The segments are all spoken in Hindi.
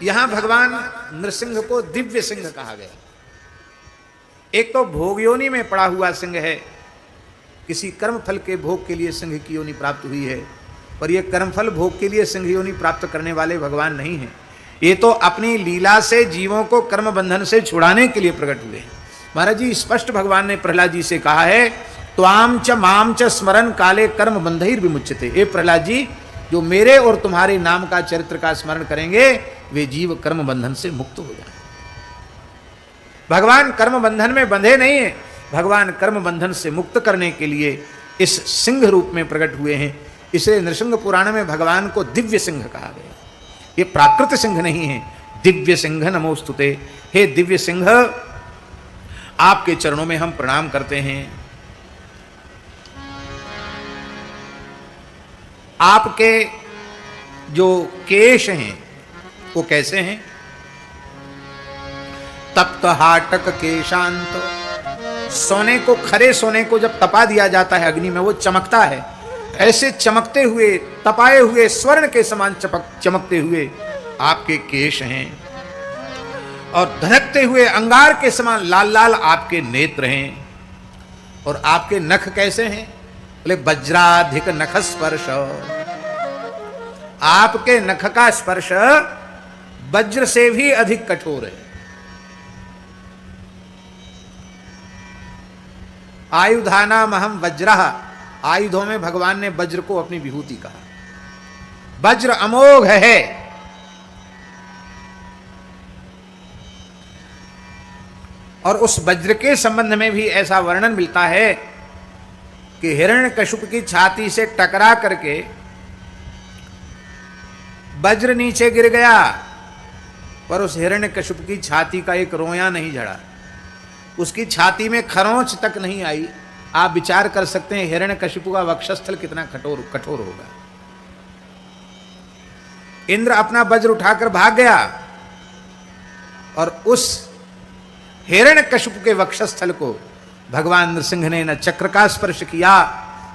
यहां भगवान नृसिंह को दिव्य सिंह कहा गया। एक तो भोग योनि में पड़ा हुआ सिंह है, किसी कर्म फल के भोग के लिए सिंह की योनि प्राप्त हुई है, पर यह कर्मफल भोग के लिए सिंह योनि प्राप्त करने वाले भगवान नहीं हैं। ये तो अपनी लीला से जीवों को कर्म बंधन से छुड़ाने के लिए प्रकट हुए हैं। महाराज जी स्पष्ट भगवान ने प्रहलाद जी से कहा है, त्वाम च माम च स्मरण काले कर्म बंधैर विमुच्यते। हे प्रहलाद जी, जो मेरे और तुम्हारे नाम का चरित्र का स्मरण करेंगे वे जीव कर्म बंधन से मुक्त हो जाए। भगवान कर्म बंधन में बंधे नहीं है, भगवान कर्म बंधन से मुक्त करने के लिए इस सिंह रूप में प्रकट हुए हैं। इसलिए नृसिंह पुराण में भगवान को दिव्य सिंह कहा गया। ये प्राकृत सिंह नहीं है, दिव्य सिंह नमोस्तुते। हे दिव्य सिंह, आपके चरणों में हम प्रणाम करते हैं। आपके जो केश हैं वो कैसे हैं? तप्त हाटक केशांत, सोने को, खरे सोने को जब तपा दिया जाता है अग्नि में वो चमकता है, ऐसे चमकते हुए तपाए हुए स्वर्ण के समान चमकते हुए आपके केश हैं, और धधकते हुए अंगार के समान लाल लाल आपके नेत्र हैं। और आपके नख कैसे हैं? बोले वज्राधिक नख स्पर्श, आपके नख का स्पर्श वज्र से भी अधिक कठोर है। आयुधानाम अहम वज्रः, आयुधों में भगवान ने वज्र को अपनी विभूति कहा। वज्र अमोघ है। और उस वज्र के संबंध में भी ऐसा वर्णन मिलता है कि हिरण्यकशिपु की छाती से टकरा करके वज्र नीचे गिर गया, पर उस हिरण्यकशिपु की छाती का एक रोया नहीं झड़ा, उसकी छाती में खरोंच तक नहीं आई। आप विचार कर सकते हैं हिरण्यकशिपु का वक्षस्थल कितना कठोर होगा। इंद्र अपना वज्र उठाकर भाग गया और उस हिरण्यकशिपु के वक्षस्थल को भगवान नृसिंह ने न चक्र का स्पर्श किया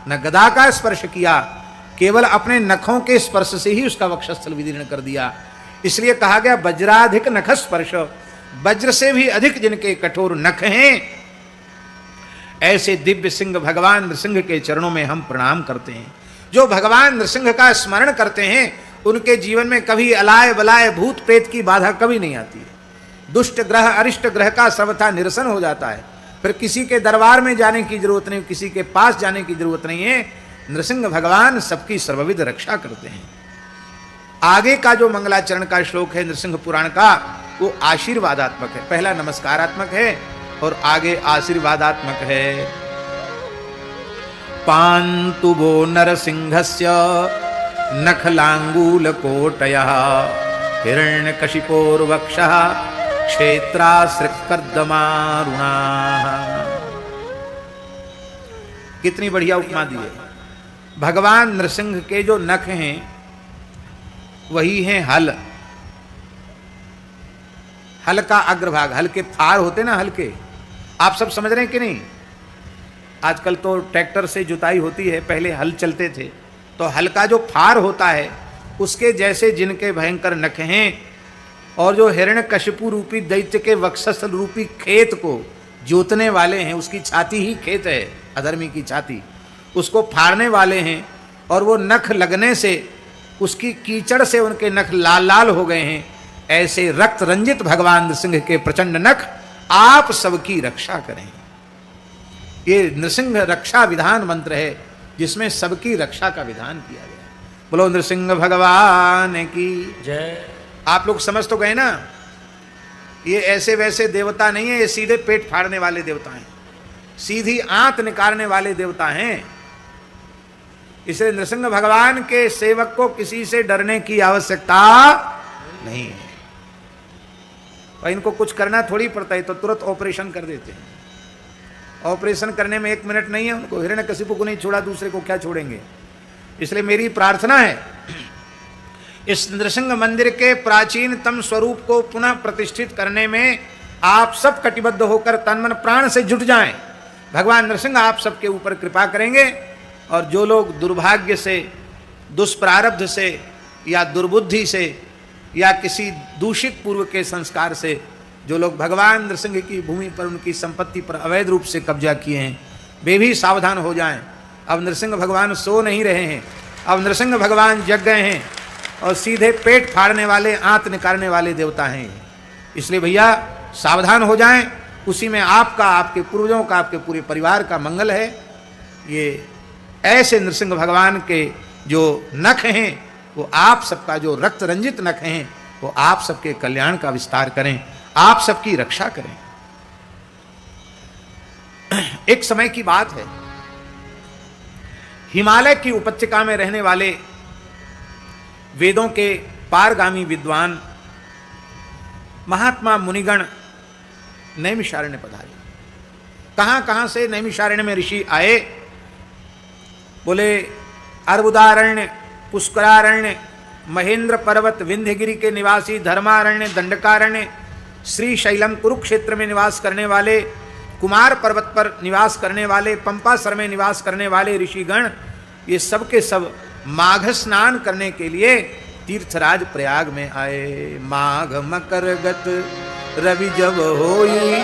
न गदा का स्पर्श किया, केवल अपने नखों के स्पर्श से ही उसका वक्षस्थल विदीर्ण कर दिया। इसलिए कहा गया वज्राधिक नख स्पर्श, वज्र से भी अधिक जिनके कठोर नख हैं, ऐसे दिव्य सिंह भगवान नृसिंह के चरणों में हम प्रणाम करते हैं। जो भगवान नृसिंह का स्मरण करते हैं उनके जीवन में कभी अलाय बलाय भूत प्रेत की बाधा कभी नहीं आती है। दुष्ट ग्रह अरिष्ट ग्रह का सर्वथा निरसन हो जाता है। फिर किसी के दरबार में जाने की जरूरत नहीं, किसी के पास जाने की जरूरत नहीं है। नृसिंह भगवान सबकी सर्वविध रक्षा करते हैं। आगे का जो मंगलाचरण का श्लोक है नृसिंह पुराण का, वो आशीर्वादात्मक है। पहला नमस्कारात्मक है और आगे आशीर्वादात्मक है। पान्तु वो नरसिंहस्य नखलांगूल कोटयः हिरण्यकशिपोर्वक्षः क्षेत्रासृक्कर्दमारुणा। कितनी बढ़िया उपमा दी है। भगवान नृसिंह के जो नख हैं वही हैं हल। हल का अग्रभाग, हल के फार होते ना, हल के, आप सब समझ रहे हैं कि नहीं? आजकल तो ट्रैक्टर से जुताई होती है, पहले हल चलते थे, तो हल का जो फार होता है उसके जैसे जिनके भयंकर नख हैं, और जो हिरण्यकशिपु रूपी दैत्य के वक्षस्थल रूपी खेत को जोतने वाले हैं, उसकी छाती ही खेत है, अधर्मी की छाती, उसको फाड़ने वाले हैं, और वो नख लगने से उसकी कीचड़ से उनके नख लाल लाल हो गए हैं। ऐसे रक्त रंजित भगवान नृसिंह के प्रचंड नख आप सबकी रक्षा करें। ये नृसिंह रक्षा विधान मंत्र है जिसमें सबकी रक्षा का विधान किया गया। बोलो नृसिंह भगवान की जय। आप लोग समझ तो गए ना, ये ऐसे वैसे देवता नहीं है, ये सीधे पेट फाड़ने वाले देवता हैं, सीधी आंत निकालने वाले देवता हैं। इसलिए नृसिंह भगवान के सेवक को किसी से डरने की आवश्यकता नहीं है। और इनको कुछ करना थोड़ी पड़ता है, तो तुरंत ऑपरेशन कर देते हैं। ऑपरेशन करने में 1 मिनट नहीं है उनको। हिरण्यकशिपु को नहीं छोड़ा, दूसरे को क्या छोड़ेंगे? इसलिए मेरी प्रार्थना है इस नृसिंह मंदिर के प्राचीनतम स्वरूप को पुनः प्रतिष्ठित करने में आप सब कटिबद्ध होकर तन मन प्राण से जुट जाएं। भगवान नृसिंह आप सबके ऊपर कृपा करेंगे, और जो लोग दुर्भाग्य से, दुष्प्रारब्ध से या दुर्बुद्धि से या किसी दूषित पूर्व के संस्कार से जो लोग भगवान नृसिंह की भूमि पर, उनकी संपत्ति पर अवैध रूप से कब्जा किए हैं, वे भी सावधान हो जाएं। अब नृसिंह भगवान सो नहीं रहे हैं, अब नृसिंह भगवान जग गए हैं और सीधे पेट फाड़ने वाले, आंत निकालने वाले देवता हैं। इसलिए भैया सावधान हो जाएं, उसी में आपका, आपके पूर्वजों का, आपके पूरे परिवार का मंगल है। ये ऐसे नृसिंह भगवान के जो नख हैं, वो आप सबका, जो रक्त रंजित नख हैं, वो आप सबके कल्याण का विस्तार करें, आप सबकी रक्षा करें। एक समय की बात है, हिमालय की उपत्यका में रहने वाले वेदों के पारगामी विद्वान महात्मा मुनिगण नैमिषारण्य पधारे। कहां कहां से नैमिषारण्य में ऋषि आए? बोले अर्बुदारण्य, पुष्करारण्य, महेंद्र पर्वत, विंध्यगिरी के निवासी, धर्मारण्य, दंडकारण्य, श्री शैलम कुरुक्षेत्र में निवास करने वाले, कुमार पर्वत पर निवास करने वाले, पंपासर में निवास करने वाले ऋषिगण, ये सब के सब माघ स्नान करने के लिए तीर्थराज प्रयाग में आए। माघ मकर गत रवि जब होई,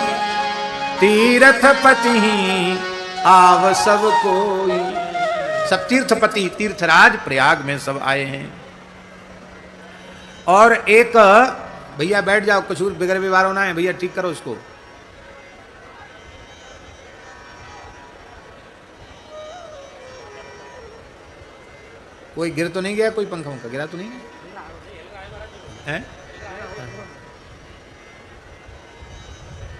तीर्थपति आव सब कोई। सब तीर्थपति, तीर्थराज प्रयाग में सब आए हैं। और एक, भैया बैठ जाओ, कुछ बिगड़ व्यवहार होना है, भैया ठीक करो इसको। कोई गिर तो नहीं गया? कोई पंखा उनका गिरा तो नहीं है?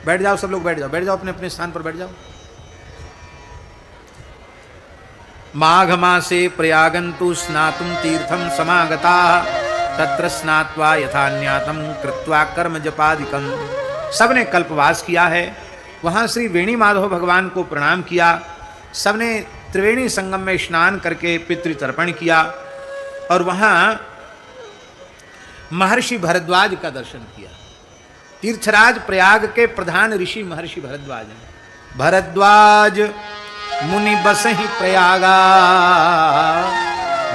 बैठ जाओ सब लोग, बैठ जाओ, बैठ जाओ, अपने अपने स्थान पर बैठ जाओ। माघ मासे प्रयागंतु स्नातुम तीर्थम समागता, तत्र स्नात्वा यथान्यातम कृत्वा कर्म जपादिकम। सबने कल्पवास किया है, वहां श्री वेणी माधव भगवान को प्रणाम किया। सबने त्रिवेणी संगम में स्नान करके पितृतर्पण किया और वहां महर्षि भरद्वाज का दर्शन किया। तीर्थराज प्रयाग के प्रधान ऋषि महर्षि भरद्वाज हैं। भरद्वाज मुनि बसहि प्रयागा,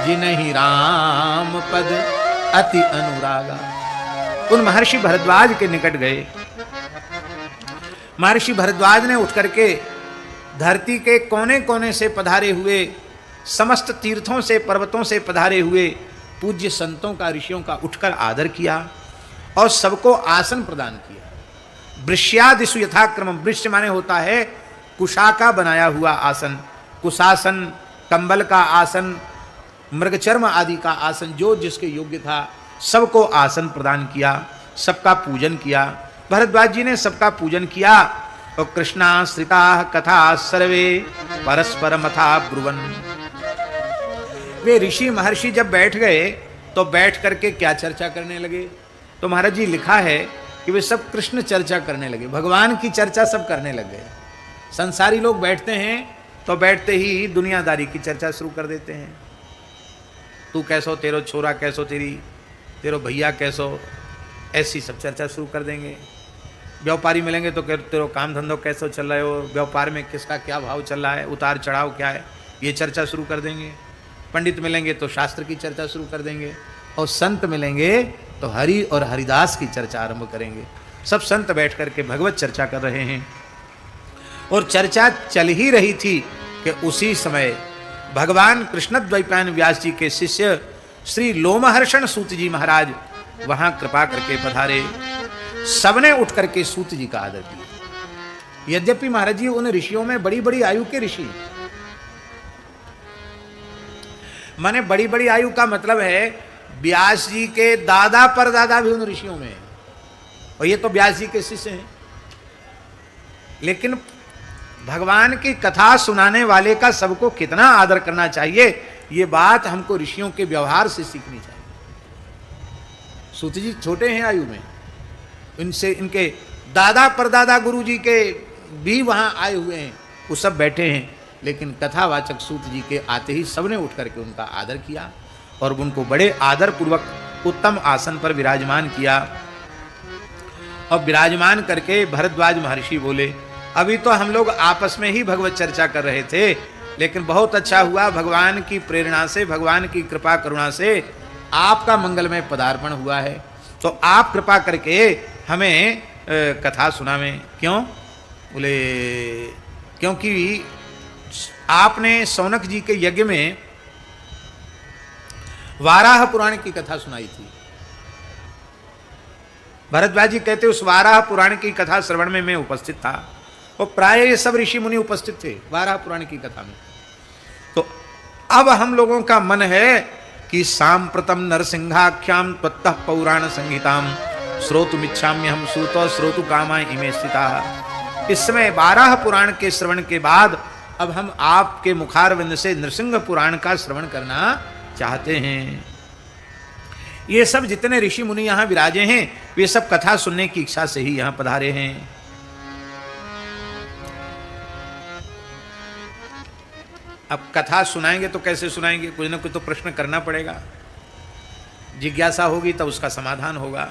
जिनहि राम पद अति अनुरागा। उन महर्षि भरद्वाज के निकट गए। महर्षि भरद्वाज ने उठ करके धरती के कोने कोने से पधारे हुए, समस्त तीर्थों से, पर्वतों से पधारे हुए पूज्य संतों का, ऋषियों का उठकर आदर किया और सबको आसन प्रदान किया। वृष्यादिषु यथाक्रम, वृक्ष माने होता है कुशा का बनाया हुआ आसन, कुशासन, कंबल का आसन, मृगचर्म आदि का आसन, जो जिसके योग्य था सबको आसन प्रदान किया, सबका पूजन किया। भरद्वाज जी ने सबका पूजन किया और कृष्णाश्रिता कथा सर्वे परस्पर मथा ब्रुवन। वे ऋषि महर्षि जब बैठ गए तो बैठ करके क्या चर्चा करने लगे? तो महाराज जी लिखा है कि वे सब कृष्ण चर्चा करने लगे, भगवान की चर्चा सब करने लग गए। संसारी लोग बैठते हैं तो बैठते ही दुनियादारी की चर्चा शुरू कर देते हैं। तू कैसो, तेरो छोरा कैसो, तेरो भैया कैसो, ऐसी सब चर्चा शुरू कर देंगे। व्यापारी मिलेंगे तो तेरो काम धंधो कैसो चल रहे हो, व्यापार में किसका क्या भाव चल रहा है, उतार चढ़ाव क्या है, ये चर्चा शुरू कर देंगे। पंडित मिलेंगे तो शास्त्र की चर्चा शुरू कर देंगे और संत मिलेंगे तो हरि और हरिदास की चर्चा आरंभ करेंगे। सब संत बैठ करके भगवत चर्चा कर रहे हैं और चर्चा चल ही रही थी कि उसी समय भगवान कृष्णद्वैपायन व्यास जी के शिष्य श्री लोमहर्षण सूत जी महाराज वहां कृपा करके पधारे। सबने उठ करके सूत जी का आदर किया। यद्यपि महाराज जी उन ऋषियों में बड़ी बड़ी आयु के ऋषि, माने बड़ी बड़ी आयु का मतलब है व्यास जी के दादा परदादा भी उन ऋषियों में, और ये तो व्यास जी के शिष्य हैं। लेकिन भगवान की कथा सुनाने वाले का सबको कितना आदर करना चाहिए, ये बात हमको ऋषियों के व्यवहार से सीखनी चाहिए। सूत जी छोटे हैं आयु में, इनसे इनके दादा परदादा गुरु जी के भी वहां आए हुए हैं, वो सब बैठे हैं, लेकिन कथावाचक सूत जी के आते ही सबने उठ करके उनका आदर किया और उनको बड़े आदर पूर्वक उत्तम आसन पर विराजमान किया। और विराजमान करके भरद्वाज महर्षि बोले, अभी तो हम लोग आपस में ही भगवत चर्चा कर रहे थे, लेकिन बहुत अच्छा हुआ, भगवान की प्रेरणा से, भगवान की कृपा करुणा से आपका मंगलमय पदार्पण हुआ है। तो आप कृपा करके हमें कथा सुनावें। क्यों? बोले क्योंकि आपने सौनक जी के यज्ञ में वाराह पुराण की कथा सुनाई थी। भरद्वाज जी कहते उस वाराह पुराण की कथा श्रवण में मैं उपस्थित था और प्राय ये सब ऋषि मुनि उपस्थित थे वाराह पुराण की कथा में। तो अब हम लोगों का मन है कि सांप्रतम नरसिंहाख्याम त्वत्तः पौराण संहिताम श्रोतुमिच्छाम्यहम श्रुतो श्रोतु कामा इमे स्थिता। इस समय वाराह पुराण के श्रवण के बाद अब हम आपके मुखारविंद से नृसिंह पुराण का श्रवण करना चाहते हैं। ये सब जितने ऋषि मुनि यहां विराजे हैं वे सब कथा सुनने की इच्छा से ही यहां पधारे हैं। अब कथा सुनाएंगे तो कैसे सुनाएंगे? कुछ ना कुछ तो प्रश्न करना पड़ेगा, जिज्ञासा होगी तो उसका समाधान होगा।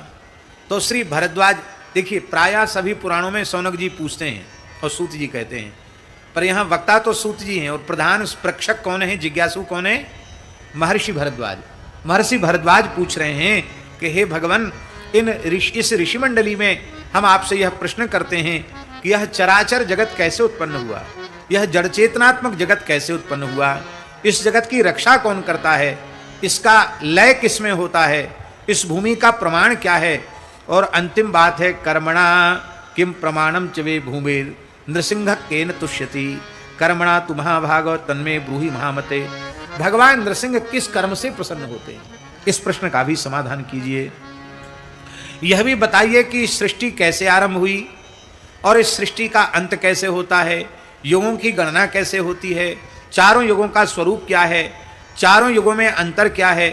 तो श्री भरद्वाज देखिए, प्रायः सभी पुराणों में सौनक जी पूछते हैं और सूत जी कहते हैं, पर यहाँ वक्ता तो सूत जी हैं और प्रधान प्रक्षक कौन है, जिज्ञासु कौन है? महर्षि भरद्वाज। महर्षि भरद्वाज पूछ रहे हैं कि हे भगवान, इस ऋषि मंडली में हम आपसे यह प्रश्न करते हैं कि यह चराचर जगत कैसे उत्पन्न हुआ, यह जड़ चेतनात्मक जगत कैसे उत्पन्न हुआ, इस जगत की रक्षा कौन करता है, इसका लय किसमें होता है, इस भूमि का प्रमाण क्या है, और अंतिम बात है कर्मणा किम प्रमाणम च वे भूमिर नृसिंह केन तुष्यति कर्मणा तु महाभाग तन्मे ब्रूहि महामते। भगवान नृसिंह किस कर्म से प्रसन्न होते हैं, इस प्रश्न का भी समाधान कीजिए। यह भी बताइए कि सृष्टि कैसे आरंभ हुई और इस सृष्टि का अंत कैसे होता है, युगों की गणना कैसे होती है, चारों युगों का स्वरूप क्या है, चारों युगों में अंतर क्या है,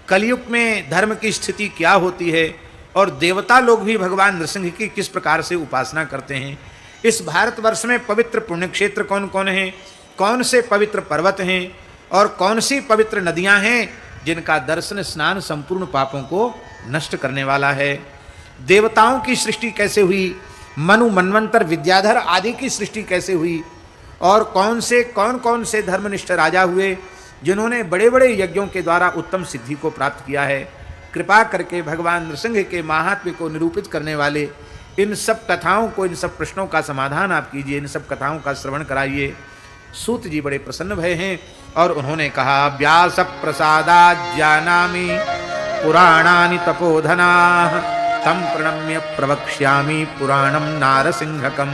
कलयुग में धर्म की स्थिति क्या होती है, और देवता लोग भी भगवान नृसिंह की किस प्रकार से उपासना करते हैं। इस भारतवर्ष में पवित्र पुण्य क्षेत्र कौन कौन हैं, कौन से पवित्र पर्वत हैं और कौन सी पवित्र नदियां हैं जिनका दर्शन स्नान संपूर्ण पापों को नष्ट करने वाला है। देवताओं की सृष्टि कैसे हुई, मनु मनवंतर विद्याधर आदि की सृष्टि कैसे हुई, और कौन कौन से धर्मनिष्ठ राजा हुए जिन्होंने बड़े बड़े यज्ञों के द्वारा उत्तम सिद्धि को प्राप्त किया है। कृपा करके भगवान नृसिंह के महात्म्य को निरूपित करने वाले इन सब कथाओं को, इन सब प्रश्नों का समाधान आप कीजिए, इन सब कथाओं का श्रवण कराइए। सूत जी बड़े प्रसन्न भय हैं और उन्होंने कहा, व्यास प्रसादात् जानामि पुराणानि तपोधनाः तम प्रणम्य प्रवक्ष्यामि पुराणम नारसिंहकम।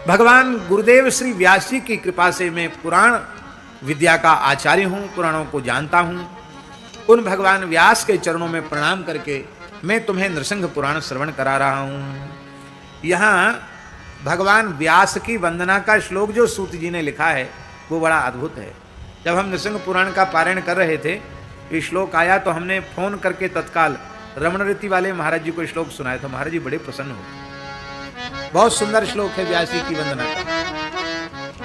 भगवान गुरुदेव श्री व्यास जी की कृपा से मैं पुराण विद्या का आचार्य हूँ, पुराणों को जानता हूँ। उन भगवान व्यास के चरणों में प्रणाम करके मैं तुम्हें नृसिंह पुराण श्रवण करा रहा हूँ। यहाँ भगवान व्यास की वंदना का श्लोक जो सूत जी ने लिखा है वो बड़ा अद्भुत है। जब हम नृसिंह पुराण का पारायण कर रहे थे, ये श्लोक आया तो हमने फोन करके तत्काल रमण रीति वाले महाराज जी को श्लोक सुनाया था। महाराज जी बड़े प्रसन्न हो। बहुत सुंदर श्लोक है व्यास जी की वंदना का,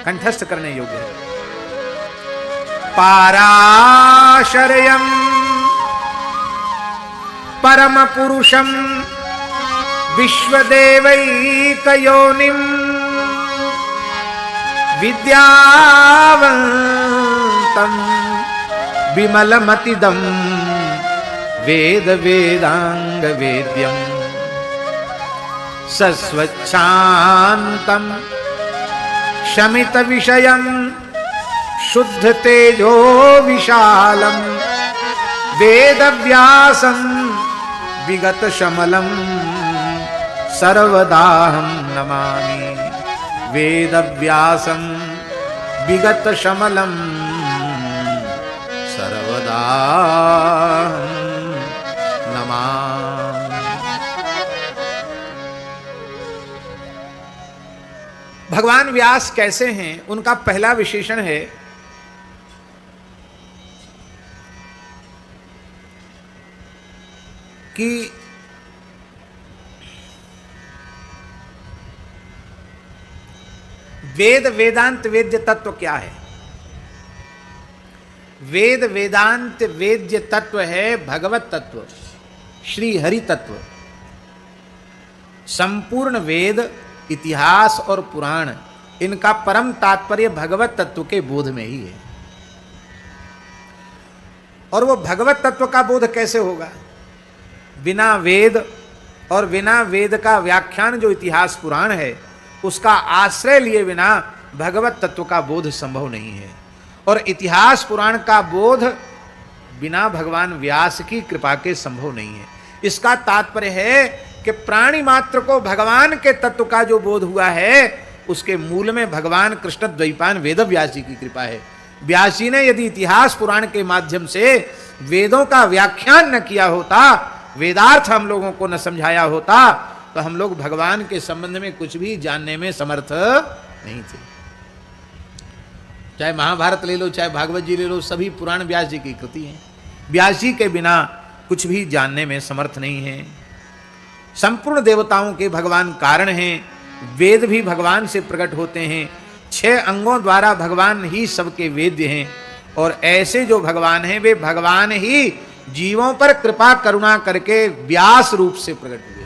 कंठस्थ करने योग्य है। पाराशर्यम् परम पुरुषम विश्वदेवैकयोनिम विद्यावन्तं विमलमतिदं वेद वेदांग वेद्यम सस्वच्छान्तं शमित विषयं शुद्ध तेजो विशालम वेदव्यासं विगत शमलम सर्वदाहं नमामि। वेदव्यासं विगत शमलम सर्वदाहं नमामि। भगवान व्यास कैसे हैं, उनका पहला विशेषण है कि वेद वेदांत वेद्य तत्व क्या है। वेद वेदांत वेद्य तत्व है भगवत तत्व, श्री हरि तत्व। संपूर्ण वेद, इतिहास और पुराण, इनका परम तात्पर्य भगवत तत्व के बोध में ही है। और वो भगवत तत्व का बोध कैसे होगा? बिना वेद और बिना वेद का व्याख्यान जो इतिहास पुराण है उसका आश्रय लिए बिना भगवत तत्व का बोध संभव नहीं है। और इतिहास पुराण का बोध बिना भगवान व्यास की कृपा के संभव नहीं है। इसका तात्पर्य है कि प्राणी मात्र को भगवान के तत्व का जो बोध हुआ है उसके मूल में भगवान कृष्ण द्वैपायन वेद व्यास जी की कृपा है। व्यास जी ने यदि इतिहास पुराण के माध्यम से वेदों का व्याख्यान न किया होता, वेदार्थ हम लोगों को न समझाया होता, तो हम लोग भगवान के संबंध में कुछ भी जानने में समर्थ नहीं थे। चाहे महाभारत ले लो, चाहे भागवत जी ले लो, सभी पुराण व्यास जी की कृति हैं। व्यास जी के बिना कुछ भी जानने में समर्थ नहीं है। संपूर्ण देवताओं के भगवान कारण हैं, वेद भी भगवान से प्रकट होते हैं, 6 अंगों द्वारा भगवान ही सबके वेद्य हैं। और ऐसे जो भगवान हैं वे भगवान ही जीवों पर कृपा करुणा करके व्यास रूप से प्रकट हुए।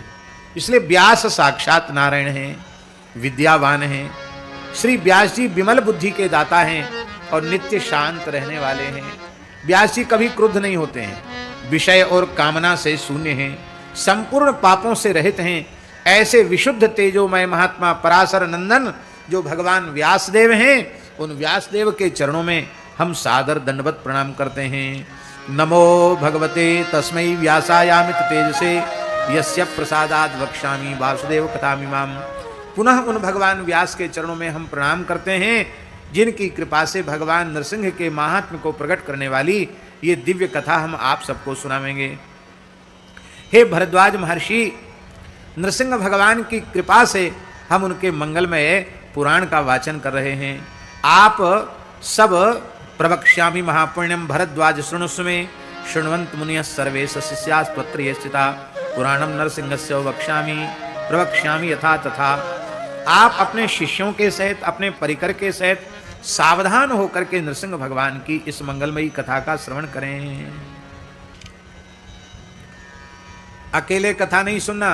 इसलिए व्यास साक्षात नारायण हैं, विद्यावान हैं। श्री व्यास जी विमल बुद्धि के दाता हैं और नित्य शांत रहने वाले हैं। व्यास जी कभी क्रुद्ध नहीं होते हैं, विषय और कामना से शून्य हैं, संपूर्ण पापों से रहित हैं। ऐसे विशुद्ध तेजोमय महात्मा पराशर नंदन जो भगवान व्यासदेव हैं, उन व्यासदेव के चरणों में हम सादर दंडवत प्रणाम करते हैं। नमो भगवते तस्मै व्यासायामित तेजसे यस्य प्रसादाद वक्ष्यामि वासुदेव कथामिमाम। पुनः उन भगवान व्यास के चरणों में हम प्रणाम करते हैं जिनकी कृपा से भगवान नरसिंह के महात्म्य को प्रकट करने वाली ये दिव्य कथा हम आप सबको सुनावेंगे। हे भरद्वाज महर्षि, नरसिंह भगवान की कृपा से हम उनके मंगलमय पुराण का वाचन कर रहे हैं। आप सब प्रवक्ष्यामि महापुण्यम भरद्वाज शृणुष्व में शृण्वन्त मुनियः सर्वे शिष्यास्त्वत्र ये स्थिता पुराणम नरसिंहस्य वक्ष्यामि प्रवक्ष्यामि यथा तथा। आप अपने शिष्यों के सहित, अपने परिकर के सहित सावधान होकर के नरसिंह भगवान की इस मंगलमयी कथा का श्रवण करें। अकेले कथा नहीं सुनना,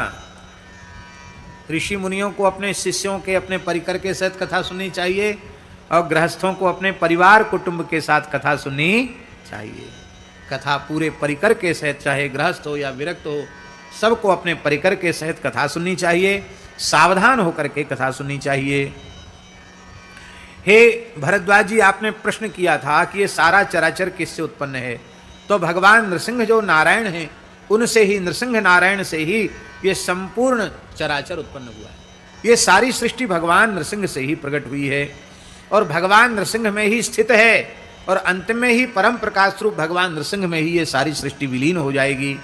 ऋषि मुनियों को अपने शिष्यों के, अपने परिकर के सहित कथा सुननी चाहिए और गृहस्थों को अपने परिवार कुटुंब के साथ कथा सुननी चाहिए। कथा पूरे परिकर के सहित, चाहे गृहस्थ हो या विरक्त हो, सबको अपने परिकर के सहित कथा सुननी चाहिए, सावधान होकर के कथा सुननी चाहिए। हे भरद्वाज जी, आपने प्रश्न किया था कि ये सारा चराचर किससे उत्पन्न है, तो भगवान नरसिंह जो नारायण हैं उनसे ही, नरसिंह नारायण से ही ये संपूर्ण चराचर उत्पन्न हुआ है। ये सारी सृष्टि भगवान नरसिंह से ही प्रकट हुई है और भगवान नरसिंह में ही स्थित है और अंत में ही परम प्रकाश रूप भगवान नरसिंह में ही ये सारी सृष्टि विलीन हो जाएगी।